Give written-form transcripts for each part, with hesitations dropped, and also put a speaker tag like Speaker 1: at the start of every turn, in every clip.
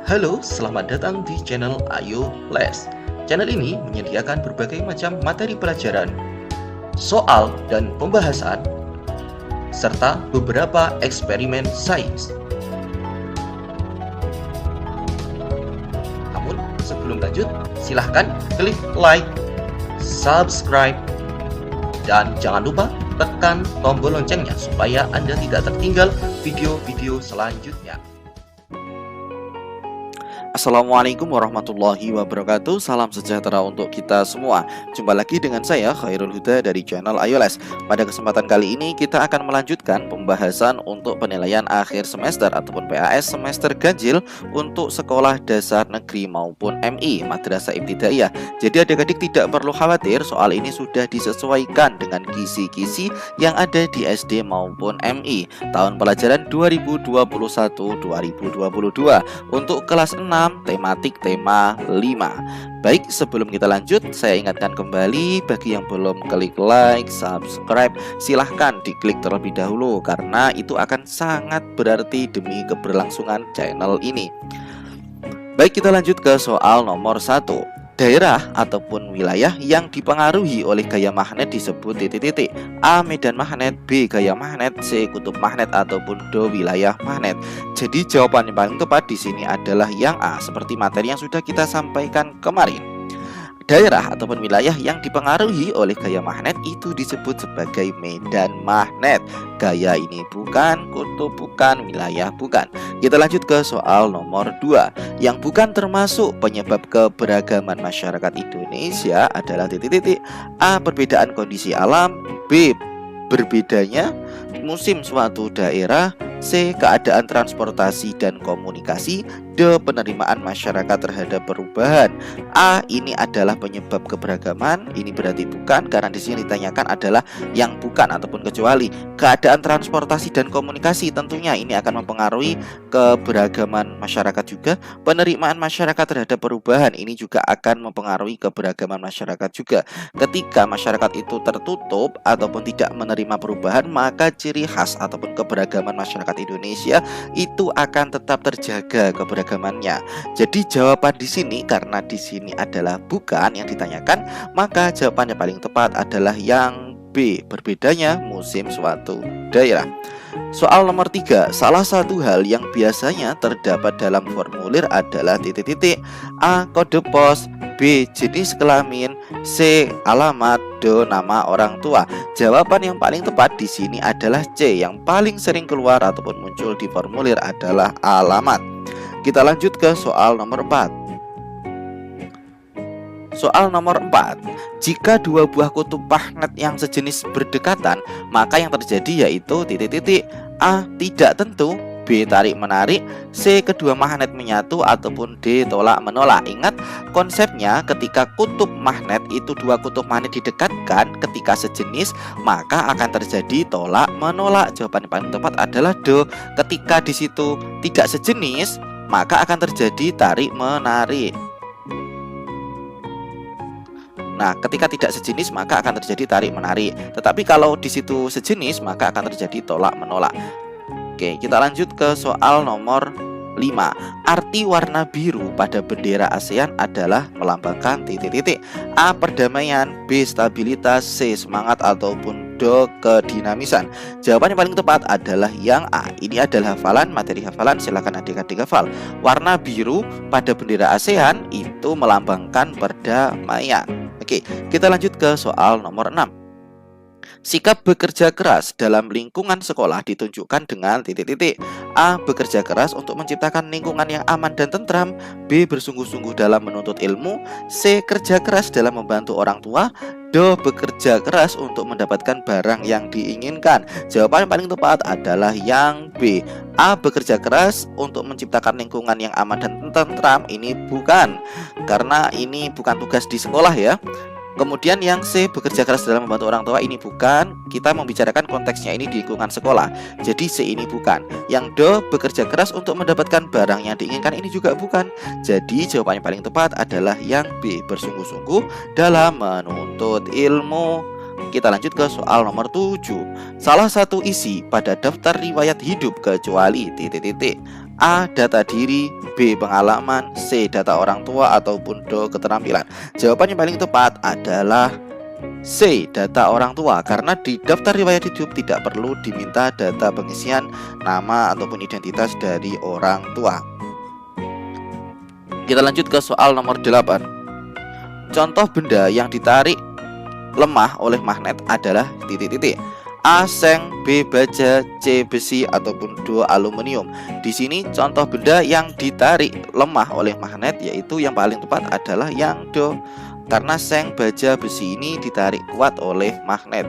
Speaker 1: Halo, selamat datang di channel Ayo Les. Channel ini menyediakan berbagai macam materi pelajaran, soal dan pembahasan, serta beberapa eksperimen sains. Namun, sebelum lanjut, silahkan klik like, subscribe, dan jangan lupa tekan tombol loncengnya supaya Anda tidak tertinggal video-video selanjutnya.
Speaker 2: Assalamualaikum warahmatullahi wabarakatuh. Salam sejahtera untuk kita semua. Jumpa lagi dengan saya Khairul Huda dari channel Ayo Les. Pada kesempatan kali ini kita akan melanjutkan pembahasan untuk penilaian akhir semester ataupun PAS semester ganjil untuk sekolah dasar negeri maupun MI Madrasah Ibtidaiyah. Jadi adik-adik tidak perlu khawatir, soal ini sudah disesuaikan dengan kisi-kisi yang ada di SD maupun MI tahun pelajaran 2021-2022 untuk kelas 6 tematik tema 5. Baik, sebelum kita lanjut, saya ingatkan kembali bagi yang belum klik like, subscribe, silahkan diklik terlebih dahulu karena itu akan sangat berarti demi keberlangsungan channel ini. Baik, kita lanjut ke soal nomor 1. Daerah ataupun wilayah yang dipengaruhi oleh gaya magnet disebut titik-titik. A. Medan magnet, B. Gaya magnet, C. Kutub magnet ataupun D. Wilayah magnet. Jadi jawaban yang paling tepat di sini adalah yang A, seperti materi yang sudah kita sampaikan kemarin. Daerah ataupun wilayah yang dipengaruhi oleh gaya magnet itu disebut sebagai medan magnet. Gaya ini bukan, kutub bukan, wilayah bukan. Kita lanjut ke soal nomor 2. Yang bukan termasuk penyebab keberagaman masyarakat Indonesia adalah titik-titik. A. Perbedaan kondisi alam, B. Berbedanya musim suatu daerah, C. Keadaan transportasi dan komunikasi, D. Penerimaan masyarakat terhadap perubahan. A. Ini adalah penyebab keberagaman. Ini berarti bukan, karena di sini ditanyakan adalah yang bukan ataupun kecuali. Keadaan transportasi dan komunikasi tentunya ini akan mempengaruhi keberagaman masyarakat juga. Penerimaan masyarakat terhadap perubahan ini juga akan mempengaruhi keberagaman masyarakat juga. Ketika masyarakat itu tertutup ataupun tidak menerima perubahan, maka ciri khas ataupun keberagaman masyarakat Indonesia itu akan tetap terjaga keberagamannya. Jadi jawaban di sini, karena di sini adalah bukan yang ditanyakan, maka jawaban yang paling tepat adalah yang B. Berbedanya musim suatu daerah. Soal nomor 3. Salah satu hal yang biasanya terdapat dalam formulir adalah titik-titik. A. Kode pos, B. Jenis kelamin, C. Alamat, D. Nama orang tua. Jawaban yang paling tepat di sini adalah C. Yang paling sering keluar ataupun muncul di formulir adalah alamat. Kita lanjut ke soal nomor 4. Soal nomor 4. Jika dua buah kutub magnet yang sejenis berdekatan, maka yang terjadi yaitu titik-titik. A. Tidak tentu, B. Tarik menarik, C. Kedua magnet menyatu, ataupun D. Tolak menolak. Ingat konsepnya, ketika kutub magnet itu dua kutub magnet didekatkan ketika sejenis, maka akan terjadi tolak menolak. Jawaban yang paling tepat adalah D. Ketika di situ tidak sejenis, maka akan terjadi tarik menarik. Nah, ketika tidak sejenis maka akan terjadi tarik menarik. Tetapi kalau di situ sejenis maka akan terjadi tolak menolak. Oke, kita lanjut ke soal nomor 5. Arti warna biru pada bendera ASEAN adalah melambangkan titik-titik. A. Perdamaian, B. Stabilitas, C. Semangat ataupun D. Kedinamisan. Jawaban yang paling tepat adalah yang A. Ini adalah hafalan, materi hafalan, silakan adik-adik hafal. Warna biru pada bendera ASEAN itu melambangkan perdamaian. Oke, kita lanjut ke soal nomor 6. Sikap bekerja keras dalam lingkungan sekolah ditunjukkan dengan titik-titik. A. Bekerja keras untuk menciptakan lingkungan yang aman dan tentram, B. Bersungguh-sungguh dalam menuntut ilmu, C. Kerja keras dalam membantu orang tua, D. Bekerja keras untuk mendapatkan barang yang diinginkan. Jawaban yang paling tepat adalah yang B. A. Bekerja keras untuk menciptakan lingkungan yang aman dan tentram. Ini bukan, karena ini bukan tugas di sekolah ya. Kemudian yang C. Bekerja keras dalam membantu orang tua, ini bukan. Kita membicarakan konteksnya ini di lingkungan sekolah. Jadi C ini bukan. Yang D. Bekerja keras untuk mendapatkan barang yang diinginkan, ini juga bukan. Jadi jawaban yang paling tepat adalah yang B. Bersungguh-sungguh dalam menuntut ilmu. Kita lanjut ke soal nomor 7. Salah satu isi pada daftar riwayat hidup kecuali titik-titik. A. Data diri, B. Pengalaman, C. Data orang tua, ataupun D. Keterampilan. Jawaban yang paling tepat adalah C. Data orang tua, karena di daftar riwayat hidup tidak perlu diminta data pengisian nama ataupun identitas dari orang tua. Kita lanjut ke soal nomor 8. Contoh benda yang ditarik lemah oleh magnet adalah titik-titik. A. Seng, B. baja, C. besi, ataupun D. aluminium. Di sini contoh benda yang ditarik lemah oleh magnet, yaitu yang paling tepat adalah yang D, karena seng, baja, besi ini ditarik kuat oleh magnet.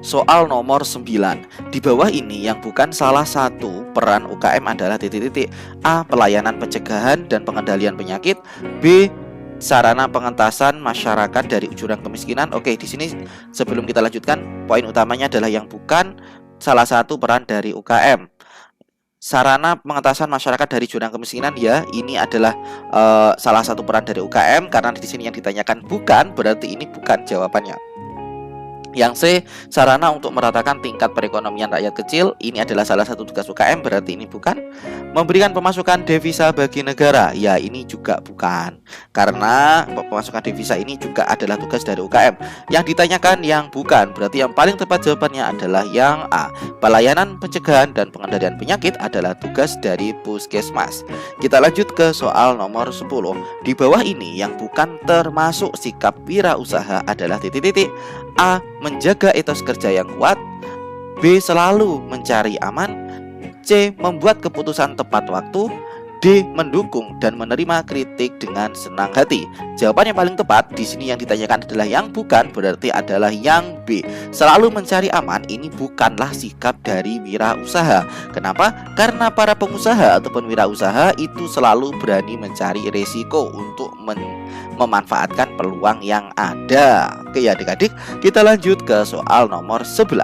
Speaker 2: Soal nomor 9. Di bawah ini yang bukan salah satu peran UKM adalah titik-titik. A. Pelayanan pencegahan dan pengendalian penyakit, B. sarana pengentasan masyarakat dari jurang kemiskinan. Oke, di sini sebelum kita lanjutkan, poin utamanya adalah yang bukan salah satu peran dari UKM. Sarana pengentasan masyarakat dari jurang kemiskinan, ya, ini adalah salah satu peran dari UKM, karena di sini yang ditanyakan bukan, berarti ini bukan jawabannya. Yang C, sarana untuk meratakan tingkat perekonomian rakyat kecil, ini adalah salah satu tugas UKM, berarti ini bukan. Memberikan pemasukan devisa bagi negara, ya ini juga bukan, karena pemasukan devisa ini juga adalah tugas dari UKM. Yang ditanyakan yang bukan, berarti yang paling tepat jawabannya adalah yang A. Pelayanan pencegahan dan pengendalian penyakit adalah tugas dari puskesmas. Kita lanjut ke soal nomor 10. Di bawah ini yang bukan termasuk sikap wirausaha adalah titik-titik. A. Menjaga etos kerja yang kuat, B. Selalu mencari aman, C. Membuat keputusan tepat waktu, D. Mendukung dan menerima kritik dengan senang hati. Jawaban yang paling tepat di sini yang ditanyakan adalah yang bukan, berarti adalah yang B. Selalu mencari aman ini bukanlah sikap dari wirausaha. Kenapa? Karena para pengusaha ataupun wirausaha itu selalu berani mencari resiko untuk memanfaatkan peluang yang ada. Oke ya adik-adik, kita lanjut ke soal nomor 11.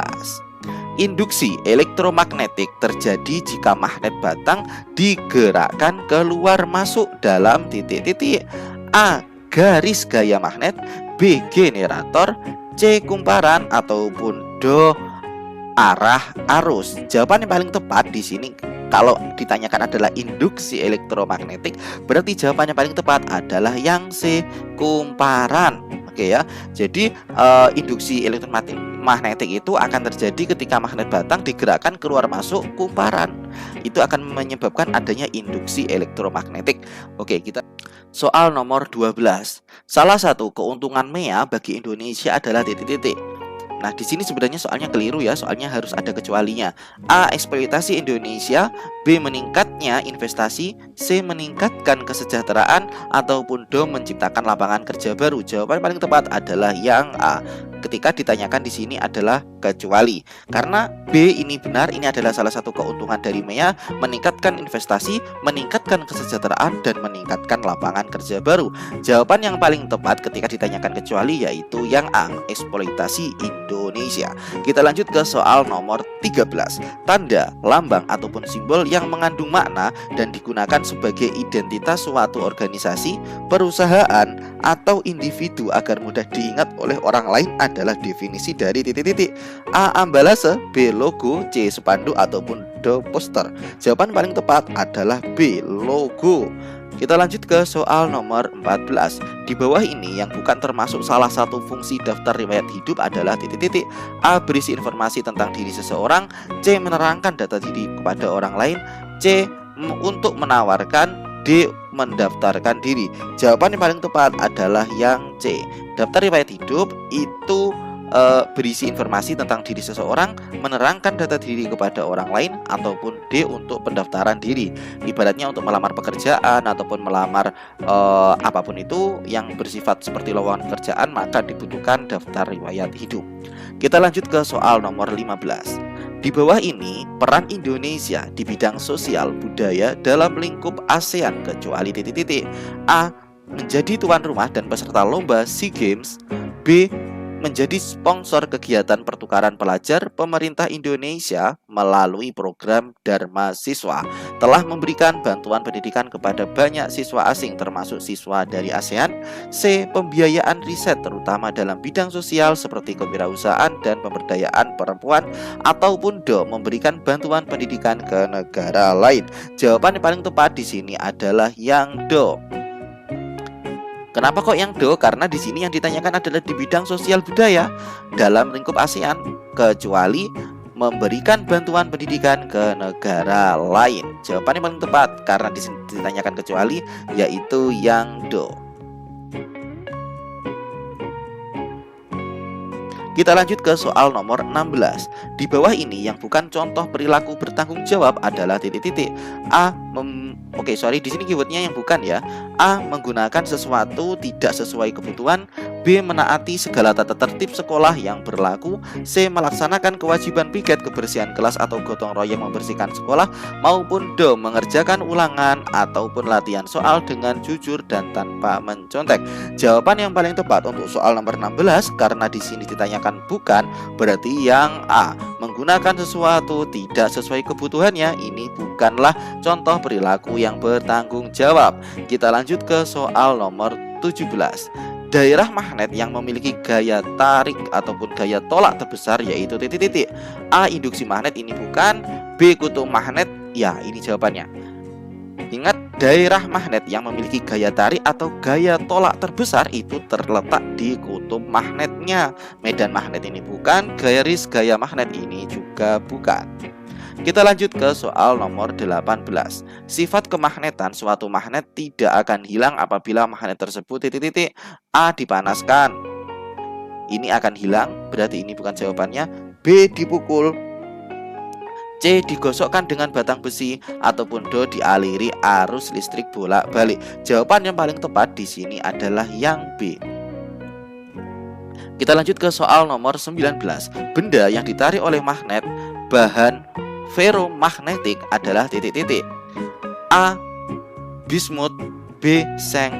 Speaker 2: Induksi elektromagnetik terjadi jika magnet batang digerakkan keluar masuk dalam titik-titik. A. Garis gaya magnet, B. Generator, C. Kumparan, ataupun D. Arah arus. Jawaban yang paling tepat di sini kalau ditanyakan adalah induksi elektromagnetik, berarti jawaban yang paling tepat adalah yang C. Kumparan. Oke ya. Jadi induksi elektromagnetik itu akan terjadi ketika magnet batang digerakkan keluar masuk kumparan. Itu akan menyebabkan adanya induksi elektromagnetik. Oke, kita soal nomor 12. Salah satu keuntungan MEA bagi Indonesia adalah titik-titik. Nah, di sini sebenarnya soalnya keliru ya, soalnya harus ada kecualinya. A. Eksploitasi Indonesia, B. Meningkatnya investasi, C. Meningkatkan kesejahteraan, ataupun D. Menciptakan lapangan kerja baru. Jawaban paling tepat adalah yang A. Ketika ditanyakan di sini adalah kecuali, karena B ini benar, ini adalah salah satu keuntungan dari MEA, meningkatkan investasi, meningkatkan kesejahteraan, dan meningkatkan lapangan kerja baru. Jawaban yang paling tepat ketika ditanyakan kecuali yaitu yang A. Eksploitasi Indonesia. Kita lanjut ke soal nomor 13. Tanda, lambang, ataupun simbol yang mengandung makna dan digunakan sebagai identitas suatu organisasi, perusahaan, atau individu agar mudah diingat oleh orang lain adalah definisi dari titik-titik. A. Ambalase, B. Logo, C. Spanduk, ataupun D. Poster. Jawaban paling tepat adalah B. Logo. Kita lanjut ke soal nomor 14. Di bawah ini yang bukan termasuk salah satu fungsi daftar riwayat hidup adalah titik-titik. A. Berisi informasi tentang diri seseorang, C. Menerangkan data diri kepada orang lain, C. Untuk menawarkan, D. Mendaftarkan diri. Jawaban yang paling tepat adalah yang C. Daftar riwayat hidup itu berisi informasi tentang diri seseorang, menerangkan data diri kepada orang lain, ataupun D. Untuk pendaftaran diri. Ibaratnya untuk melamar pekerjaan ataupun melamar apapun itu yang bersifat seperti lowongan pekerjaan, maka dibutuhkan daftar riwayat hidup. Kita lanjut ke soal nomor 15. Di bawah ini peran Indonesia di bidang sosial budaya dalam lingkup ASEAN kecuali titik-titik. A. Menjadi tuan rumah dan peserta lomba SEA Games, B. menjadi sponsor kegiatan pertukaran pelajar, pemerintah Indonesia melalui program Dharma Siswa telah memberikan bantuan pendidikan kepada banyak siswa asing termasuk siswa dari ASEAN. C. Pembiayaan riset terutama dalam bidang sosial seperti kewirausahaan dan pemberdayaan perempuan. Ataupun D. Memberikan bantuan pendidikan ke negara lain. Jawaban yang paling tepat di sini adalah yang D. Kenapa kok yang do? Karena di sini yang ditanyakan adalah di bidang sosial budaya dalam lingkup ASEAN, kecuali memberikan bantuan pendidikan ke negara lain. Jawaban yang paling tepat karena di sini ditanyakan kecuali, yaitu yang do. Kita lanjut ke soal nomor 16. Di bawah ini yang bukan contoh perilaku bertanggung jawab adalah titik-titik. Di sini keywordnya yang bukan ya. A. Menggunakan sesuatu tidak sesuai kebutuhan. B. Menaati segala tata tertib sekolah yang berlaku. C. Melaksanakan kewajiban piket kebersihan kelas atau gotong royong membersihkan sekolah. Maupun D. Mengerjakan ulangan ataupun latihan soal dengan jujur dan tanpa mencontek. Jawaban yang paling tepat untuk soal nomor 16 karena di sini ditanyakan bukan, berarti yang A. Menggunakan sesuatu tidak sesuai kebutuhannya. Ini bukanlah contoh perilaku yang bertanggung jawab. Kita lanjut ke soal nomor 17. Daerah magnet yang memiliki gaya tarik ataupun gaya tolak terbesar yaitu titik-titik. A. Induksi magnet, ini bukan. B. Kutub magnet, ya ini jawabannya. Ingat, daerah magnet yang memiliki gaya tarik atau gaya tolak terbesar itu terletak di kutub magnetnya. Medan magnet ini bukan, garis gaya magnet ini juga bukan. Kita lanjut ke soal nomor 18. Sifat kemagnetan suatu magnet tidak akan hilang apabila magnet tersebut titik-titik. A. Dipanaskan, ini akan hilang, berarti ini bukan jawabannya. B. Dipukul. C. Digosokkan dengan batang besi. Ataupun D. Dialiri arus listrik bolak-balik. Jawaban yang paling tepat di sini adalah yang B. Kita lanjut ke soal nomor 19. Benda yang ditarik oleh magnet bahan ferromagnetik adalah titik-titik. A. Bismut. B. Seng.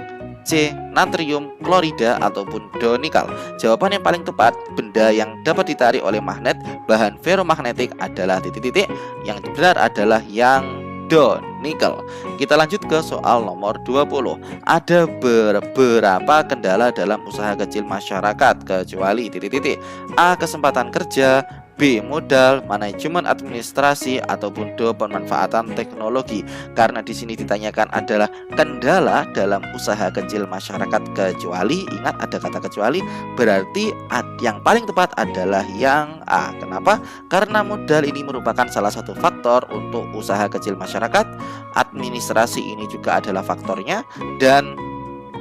Speaker 2: C. Natrium klorida ataupun D. Nikel. Jawaban yang paling tepat, benda yang dapat ditarik oleh magnet bahan ferromagnetik adalah titik-titik. Yang benar adalah yang D. Nikel. Kita lanjut ke soal nomor 20. Ada beberapa kendala dalam usaha kecil masyarakat kecuali titik-titik. A. Kesempatan kerja. B. Modal, manajemen administrasi, ataupun D. Pemanfaatan teknologi. Karena di sini ditanyakan adalah kendala dalam usaha kecil masyarakat kecuali, ingat ada kata kecuali, berarti yang paling tepat adalah yang A. Kenapa? Karena modal ini merupakan salah satu faktor untuk usaha kecil masyarakat, administrasi ini juga adalah faktornya, dan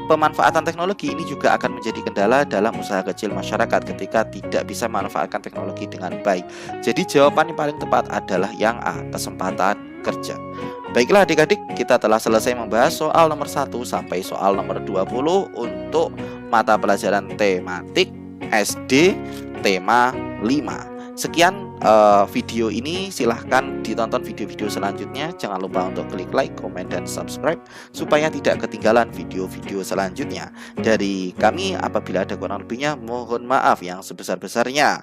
Speaker 2: pemanfaatan teknologi ini juga akan menjadi kendala dalam usaha kecil masyarakat ketika tidak bisa memanfaatkan teknologi dengan baik. Jadi jawaban yang paling tepat adalah yang A, kesempatan kerja. Baiklah adik-adik, kita telah selesai membahas soal nomor 1 sampai soal nomor 20 untuk mata pelajaran tematik SD tema 5. Sekian video ini, silahkan ditonton video-video selanjutnya. Jangan lupa untuk klik like, komen, dan subscribe supaya tidak ketinggalan video-video selanjutnya dari kami. Apabila ada kurang lebihnya, mohon maaf yang sebesar-besarnya.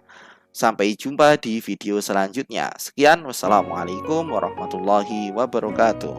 Speaker 2: Sampai jumpa di video selanjutnya. Sekian, wassalamualaikum warahmatullahi wabarakatuh.